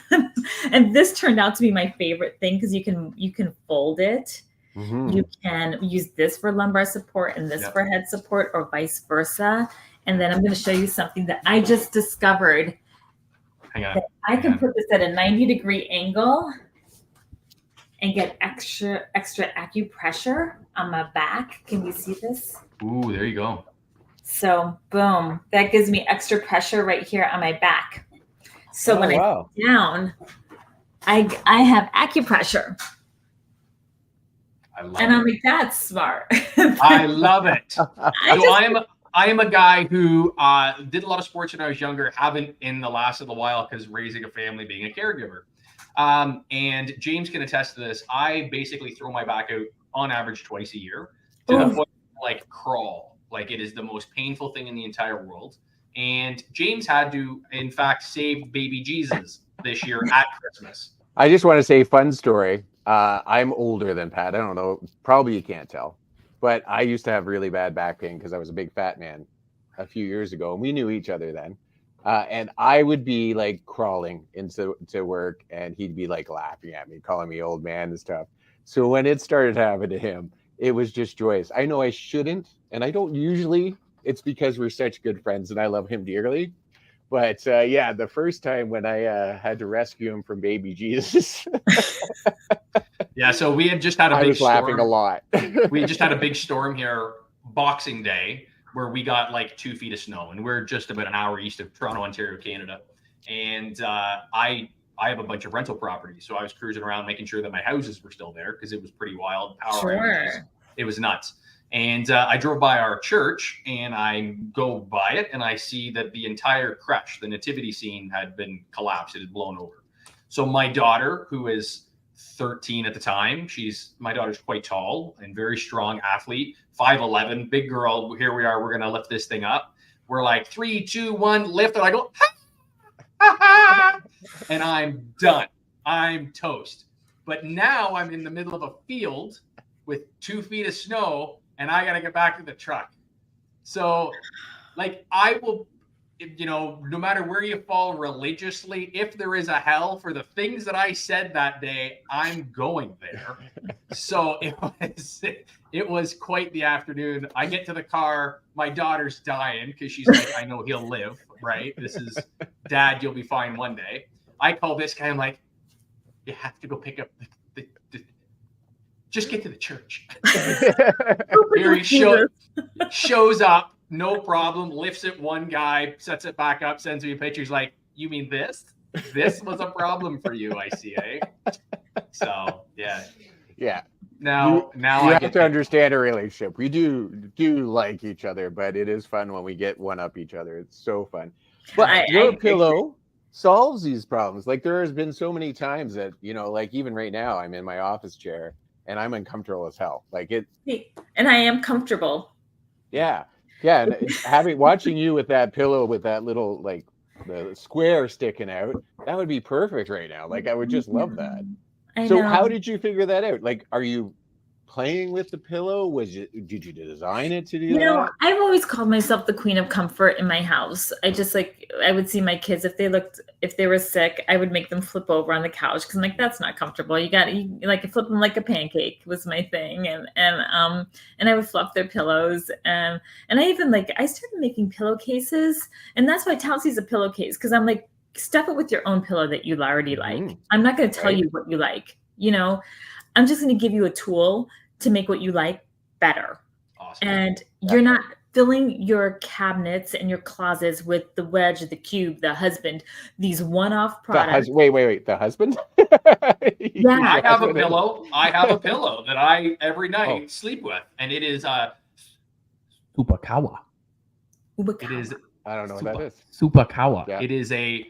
And this turned out to be my favorite thing because you can fold it. You can use this for lumbar support and this for head support, or vice versa. And then I'm going to show you something that I just discovered. Hang on. I can put this at a 90-degree angle and get extra acupressure on my back. Can you see this? Ooh, there you go. So boom, that gives me extra pressure right here on my back. So when I sit down, I have acupressure. I'm like, that's smart. I love it. I am a guy who did a lot of sports when I was younger. Haven't in the last little while because raising a family, being a caregiver. And James can attest to this. I basically throw my back out on average twice a year to the point like crawl. Like it is the most painful thing in the entire world. And James had to, in fact, save baby Jesus this year at Christmas. I just want to say, fun story. I'm older than Pat. I don't know. Probably you can't tell. But I used to have really bad back pain because I was a big fat man a few years ago. And we knew each other then. And I would be like crawling into work and he'd be like laughing at me, calling me old man and stuff. So when it started happening to him, it was just joyous. I know I shouldn't, and I don't usually. It's because we're such good friends and I love him dearly. But yeah, the first time when I had to rescue him from baby Jesus. Yeah, so we had just had a big storm. I was laughing a lot. We just had a big storm here Boxing Day where we got like 2 feet of snow, and we're just about an hour east of Toronto, Ontario, Canada. And I have a bunch of rental properties, so I was cruising around making sure that my houses were still there because it was pretty wild. Power outages. It was nuts. And I drove by our church, and I go by it, and I see that the entire crèche, the nativity scene, had been collapsed. It had blown over. So my daughter, who is 13 at the time, my daughter's quite tall and very strong athlete, 5'11", big girl. Here we are. We're going to lift this thing up. We're like 3, 2, 1, lift. And I go, ha, ha, ha, and I'm done. I'm toast. But now I'm in the middle of a field with 2 feet of snow, and I got to get back to the truck. So, like, I will, no matter where you fall religiously, if there is a hell for the things that I said that day, I'm going there. So it was quite the afternoon. I get to the car, my daughter's dying because she's like, I know he'll live, right? This is, Dad, you'll be fine one day. I call this guy, I'm like, you have to go pick up the just get to the church. Here he shows up, no problem, lifts it, one guy, sets it back up, sends me a picture. He's like, you mean this? This was a problem for you, I see, eh? So, yeah. Yeah. Now you have to understand a relationship. We do like each other, but it is fun when we get one up each other. It's so fun. But your pillow solves these problems. Like there has been so many times that, like even right now, I'm in my office chair and I'm uncomfortable as hell. Like it. And I am comfortable. Yeah. Yeah. And watching you with that pillow, with that little, like the square sticking out, that would be perfect right now. Like I would just love that. So how did you figure that out? Like, are you playing with the pillow? Did you design it to do that? I've always called myself the queen of comfort in my house. I would see my kids, if they were sick, I would make them flip over on the couch because I'm like, that's not comfortable. You flip them like a pancake was my thing. And I would fluff their pillows. And I even I started making pillowcases, and that's why Tausi's a pillowcase. Cause I'm like, stuff it with your own pillow that you already like. I'm not going to tell you what you like, I'm just going to give you a tool to make what you like better. Awesome. And you're not filling your cabinets and your closets with the wedge, the cube, the husband, these one-off products. Wait, the husband? Yeah. I have a pillow that I every night sleep with, and it is Ubakawa. It is. I don't know what that is. Supakawa. Yeah. It is a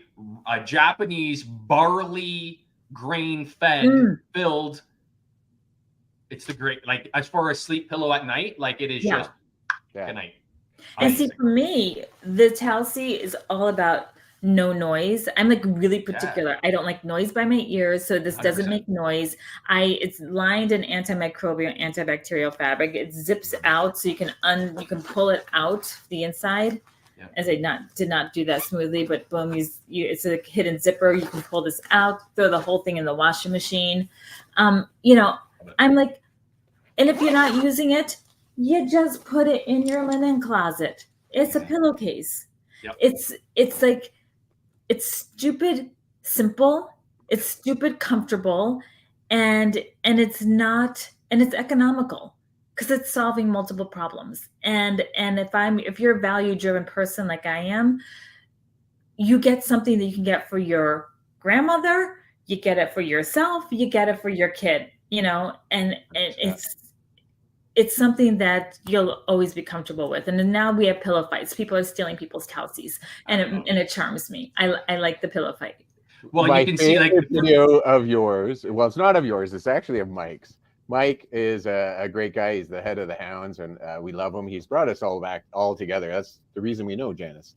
Japanese barley grain fed filled. It's the great, as far as sleep pillow at night, it is just good night. And see, for me, the Tausi is all about no noise. I'm really particular. I don't like noise by my ears, so this doesn't 100%. make noise. It's lined in antimicrobial, antibacterial fabric. It zips out, so you can pull it out the inside. Yeah. As I did not do that smoothly, but boom, it's a hidden zipper. You can pull this out, throw the whole thing in the washing machine. I'm like, and if you're not using it, you just put it in your linen closet. It's a pillowcase. Yep. It's stupid simple. It's stupid comfortable, and it's economical because it's solving multiple problems. And if you're a value-driven person like I am, you get something that you can get for your grandmother, you get it for yourself, you get it for your kid. And it's something that you'll always be comfortable with. And then now we have pillow fights. People are stealing people's Tausis, and it charms me. I like the pillow fight. Well, My you can see like favorite video of yours. Well, it's not of yours. It's actually of Mike's. Mike is a great guy. He's the head of the Hounds, and we love him. He's brought us all together. That's the reason we know Janice.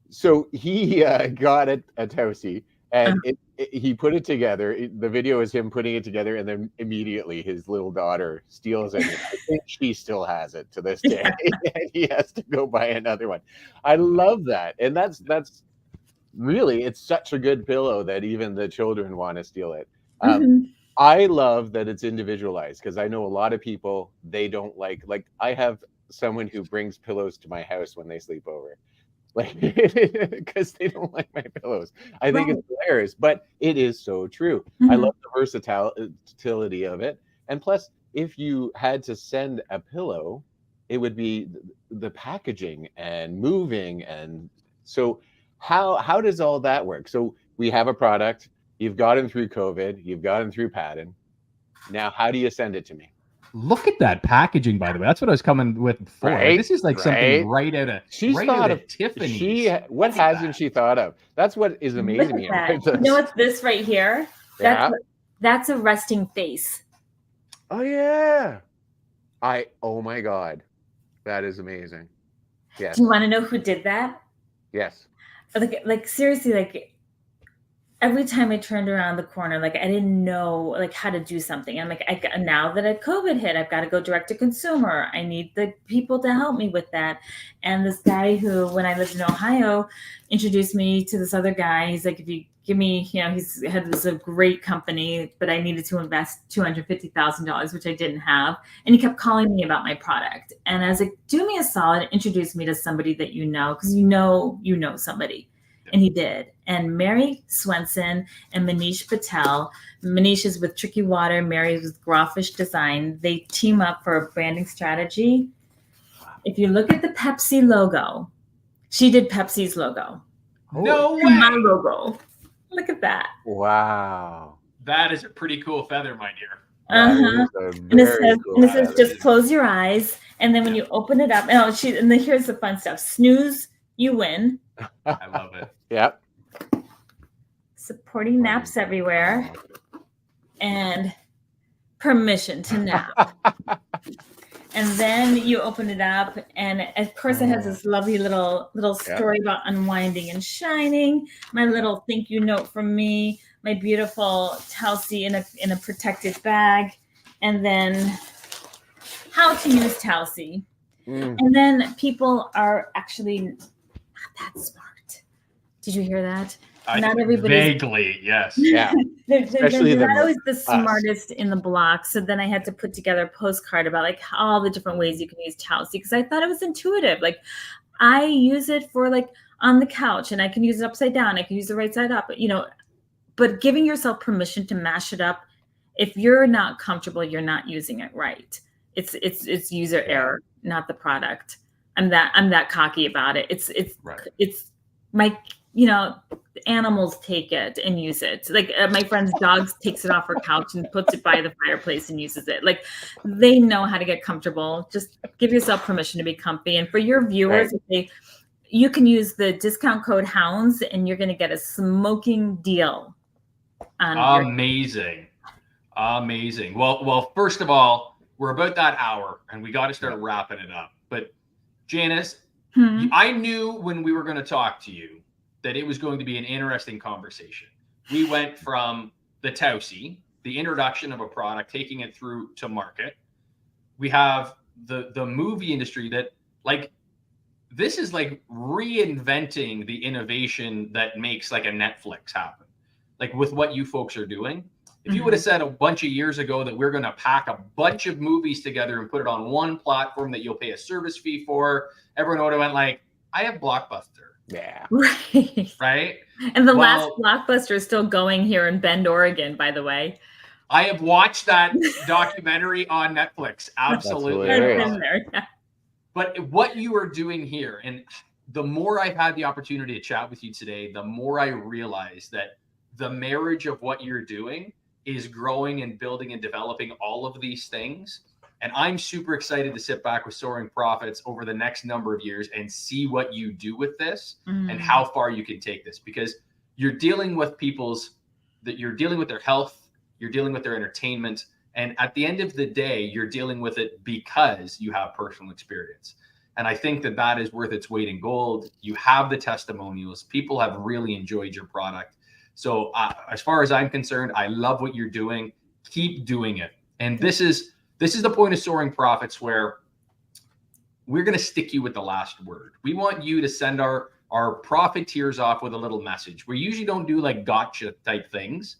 So he got a Tausi, and he put it together. The video is him putting it together, and then immediately his little daughter steals it. I think she still has it to this day, and he has to go buy another one. I love that, and that's really, it's such a good pillow that even the children want to steal it. I love that it's individualized, because I know a lot of people, they don't like I have someone who brings pillows to my house when they sleep over, like because they don't like my pillows. I think it's hilarious, but it is so true. I love the versatility of it, and plus, if you had to send a pillow, it would be the packaging and moving, and so how does all that work? So we have a product. You've gotten through COVID. You've gotten through Patton. Now, how do you send it to me? Look at that packaging, by the way. That's what I was coming with before. Right, this is like something right out of Tiffany's. What hasn't she thought of? That's what is amazing me. You know what's this right here? That's a resting face. Oh yeah. Oh my God. That is amazing. Yes. Do you want to know who did that? Yes. Like seriously, like every time I turned around the corner, like I didn't know like how to do something. I'm like, now that COVID hit, I've got to go direct to consumer. I need the people to help me with that. And this guy who, when I lived in Ohio, introduced me to this other guy. He's like, if you give me, he's had this a great company, but I needed to invest $250,000, which I didn't have. And he kept calling me about my product. And I was like, do me a solid, introduce me to somebody that you know, because you know somebody. And he did. And Mary Swenson and Manish Patel. Manish is with Tricky Water. Mary is with Grawfish Design. They team up for a branding strategy. If you look at the Pepsi logo, she did Pepsi's logo. No way. My logo. Look at that. Wow. That is a pretty cool feather, my dear. And it says, just close your eyes. And then when you open it up, and then here's the fun stuff. Snooze, you win. I love it. Yep. Supporting naps everywhere. And permission to nap. And then you open it up, and of course it has this lovely little story about unwinding and shining. My little thank you note from me, my beautiful Tausi in a protected bag, and then how to use Tausi. And then people are actually not that smart. Did you hear that? Not everybody. Vaguely, yes. Yeah. they're not always the smartest in the block. So then I had to put together a postcard about like all the different ways you can use Tausi, because I thought it was intuitive. Like I use it for like on the couch, and I can use it upside down. I can use it right side up, but giving yourself permission to mash it up. If you're not comfortable, you're not using it right. It's user error, not the product. I'm that cocky about it. It's my, animals take it and use it. Like my friend's dog takes it off her couch and puts it by the fireplace and uses it. Like they know how to get comfortable. Just give yourself permission to be comfy. And for your viewers, you can use the discount code HOUNDS and you're going to get a smoking deal. Amazing. Well, first of all, we're about that hour and we got to start wrapping it up. But Janice, I knew when we were going to talk to you that it was going to be an interesting conversation. We went from the Tausi, the introduction of a product, taking it through to market. We have the movie industry that this is like reinventing the innovation that makes like a Netflix happen. Like with what you folks are doing. If you would have said a bunch of years ago that we're going to pack a bunch of movies together and put it on one platform that you'll pay a service fee for, everyone would have went like, I have Blockbuster. Yeah. Right. And the last Blockbuster is still going here in Bend, Oregon, by the way. I have watched that documentary on Netflix. Absolutely. But what you are doing here, and the more I've had the opportunity to chat with you today, the more I realize that the marriage of what you're doing is growing and building and developing all of these things. And I'm super excited to sit back with Soaring Profits over the next number of years and see what you do with this and how far you can take this. Because you're dealing with you're dealing with their health, you're dealing with their entertainment. And at the end of the day, you're dealing with it because you have personal experience. And I think that is worth its weight in gold. You have the testimonials. People have really enjoyed your product. So as far as I'm concerned, I love what you're doing. Keep doing it. And this is the point of Soaring Profits, where we're going to stick you with the last word. We want you to send our profiteers off with a little message. We usually don't do like gotcha type things,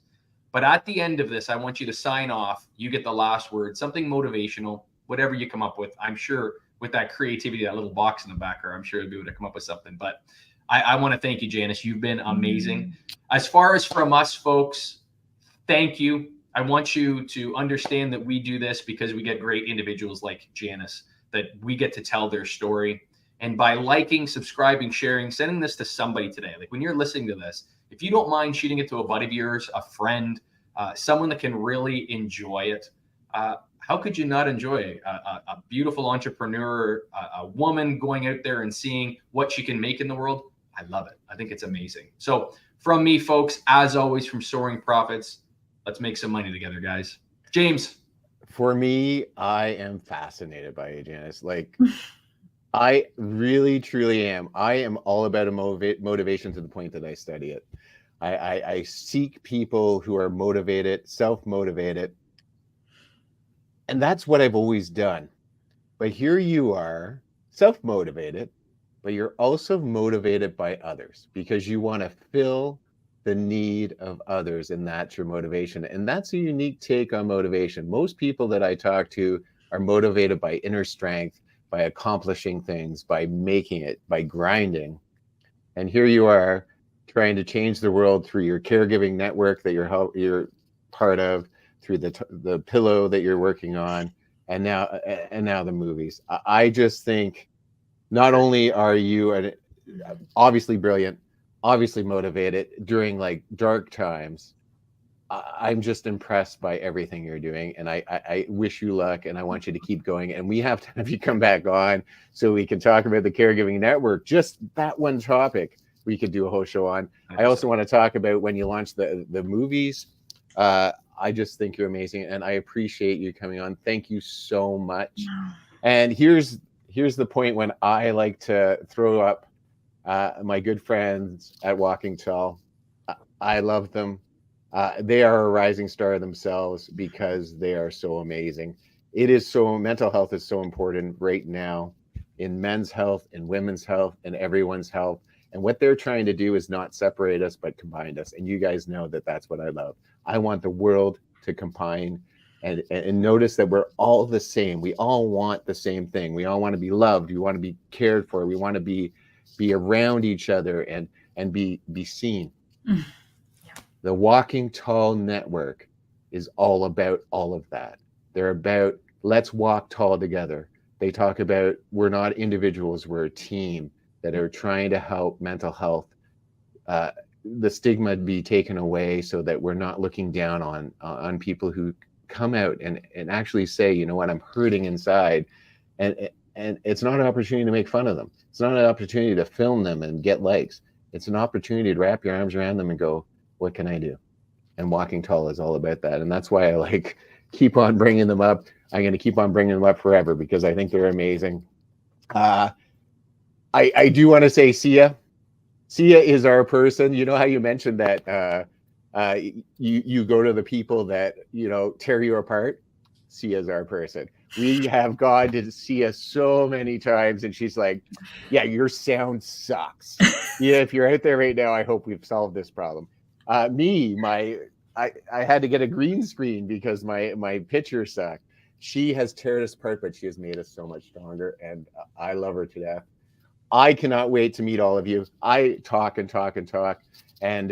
but at the end of this, I want you to sign off. You get the last word, something motivational, whatever you come up with. I'm sure with that creativity, that little box in the background, I'm sure you'll be able to come up with something. But I want to thank you, Janice. You've been amazing. As far as from us, folks, thank you. I want you to understand that we do this because we get great individuals like Janice, that we get to tell their story. And by liking, subscribing, sharing, sending this to somebody today, like when you're listening to this, if you don't mind shooting it to a buddy of yours, a friend, someone that can really enjoy it, how could you not enjoy a beautiful entrepreneur, a woman going out there and seeing what she can make in the world? I love it. I think it's amazing. So from me, folks, as always, from Soaring Profits, let's make some money together, guys. James. For me, I am fascinated by you, Janice. Like, I really, truly am. I am all about a motivation to the point that I study it. I seek people who are motivated, self-motivated. And that's what I've always done. But here you are, self-motivated, but you're also motivated by others because you want to fill the need of others, and that's your motivation. And that's a unique take on motivation. Most people that I talk to are motivated by inner strength, by accomplishing things, by making it, by grinding. And here you are trying to change the world through your caregiving network that you're part of, through the pillow that you're working on, and now the movies. I just think not only are you obviously brilliant, obviously motivated during like dark times, I'm just impressed by everything you're doing, and I wish you luck, and I want you to keep going. And we have to have you come back on so we can talk about the caregiving network. Just that one topic we could do a whole show on. I also want to talk about when you launch the movies. I just think you're amazing, and I appreciate you coming on. Thank you so much. And here's the point when I like to throw up my good friends at Walking Tall. I love them. They are a rising star themselves because they are so amazing. Mental health is so important right now in men's health, in women's health, in everyone's health. And what they're trying to do is not separate us, but combine us. And you guys know that that's what I love. I want the world to combine and notice that we're all the same. We all want the same thing. We all want to be loved. We want to be cared for. We want to be around each other and be seen. Yeah. The Walking Tall Network is all about all of that. They're about let's walk tall together. They talk about we're not individuals, we're a team that are trying to help mental health, the stigma be taken away so that we're not looking down on people who come out and actually say, you know what, I'm hurting inside. And it's not an opportunity to make fun of them. It's not an opportunity to film them and get likes. It's an opportunity to wrap your arms around them and go, what can I do? And Walking Tall is all about that. And that's why I keep on bringing them up. I'm going to keep on bringing them up forever because I think they're amazing. I do want to say Sia. Sia is our person. You know how you mentioned that you go to the people that, tear you apart? Sia is our person. We have gone to Sia so many times, and she's like, yeah, your sound sucks. Yeah, if you're out there right now, I hope we've solved this problem. I had to get a green screen because my picture sucked. She has teared us apart, but she has made us so much stronger, and I love her to death. I cannot wait to meet all of you. I talk and talk and talk. And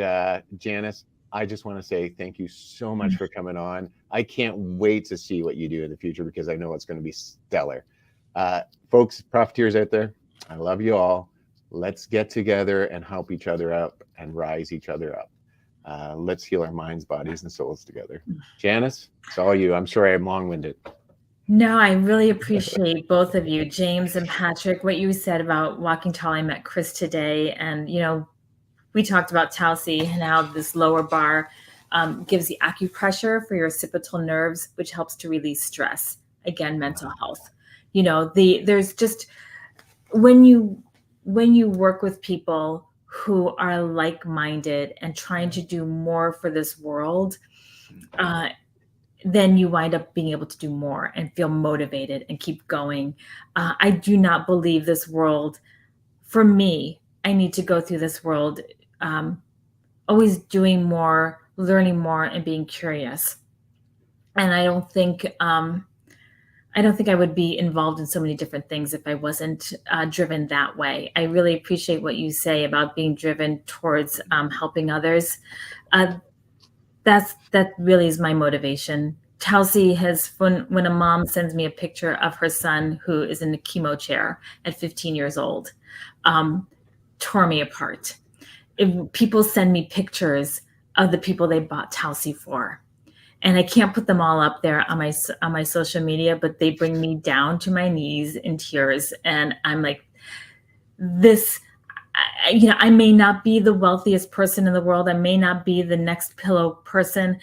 Janice, I just want to say thank you so much for coming on. I can't wait to see what you do in the future because I know it's going to be stellar. Folks, profiteers out there, I love you all. Let's get together and help each other up and rise each other up. Let's heal our minds, bodies, and souls together. Janice, it's all you. I'm sorry I'm long-winded. No, I really appreciate both of you, James and Patrick, what you said about Walking Tall. I met Chris today, and we talked about Tausi and how this lower bar gives the acupressure for your occipital nerves, which helps to release stress. Again, mental health. You know, there's just when you work with people who are like-minded and trying to do more for this world, then you wind up being able to do more and feel motivated and keep going. I do not believe this world, for me, I need to go through this world always doing more, learning more, and being curious. And I don't think I would be involved in so many different things if I wasn't driven that way. I really appreciate what you say about being driven towards helping others. That really is my motivation. Tausi has, when a mom sends me a picture of her son who is in the chemo chair at 15 years old, tore me apart. If people send me pictures of the people they bought Tausi for, and I can't put them all up there on my social media, but they bring me down to my knees in tears. And I'm like, this, I may not be the wealthiest person in the world. I may not be the next pillow person,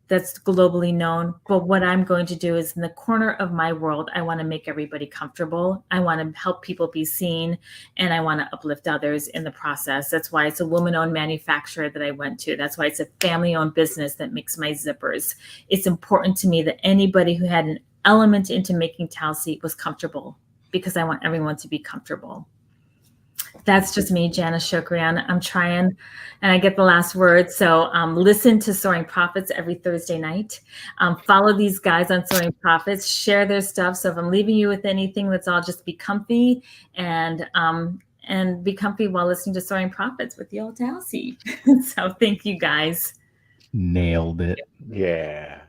that's globally known. But what I'm going to do is, in the corner of my world, I want to make everybody comfortable. I want to help people be seen, and I want to uplift others in the process. That's why it's a woman-owned manufacturer that I went to. That's why it's a family-owned business that makes my zippers. It's important to me that anybody who had an element into making Tausi was comfortable, because I want everyone to be comfortable. That's just me, Janice Shokrian. I'm trying, and I get the last word. So listen to Soaring Profits every Thursday night. Follow these guys on Soaring Profits. Share their stuff. So if I'm leaving you with anything, let's all just be comfy and be comfy while listening to Soaring Profits with the old Tausi. So thank you, guys. Nailed it. Yeah.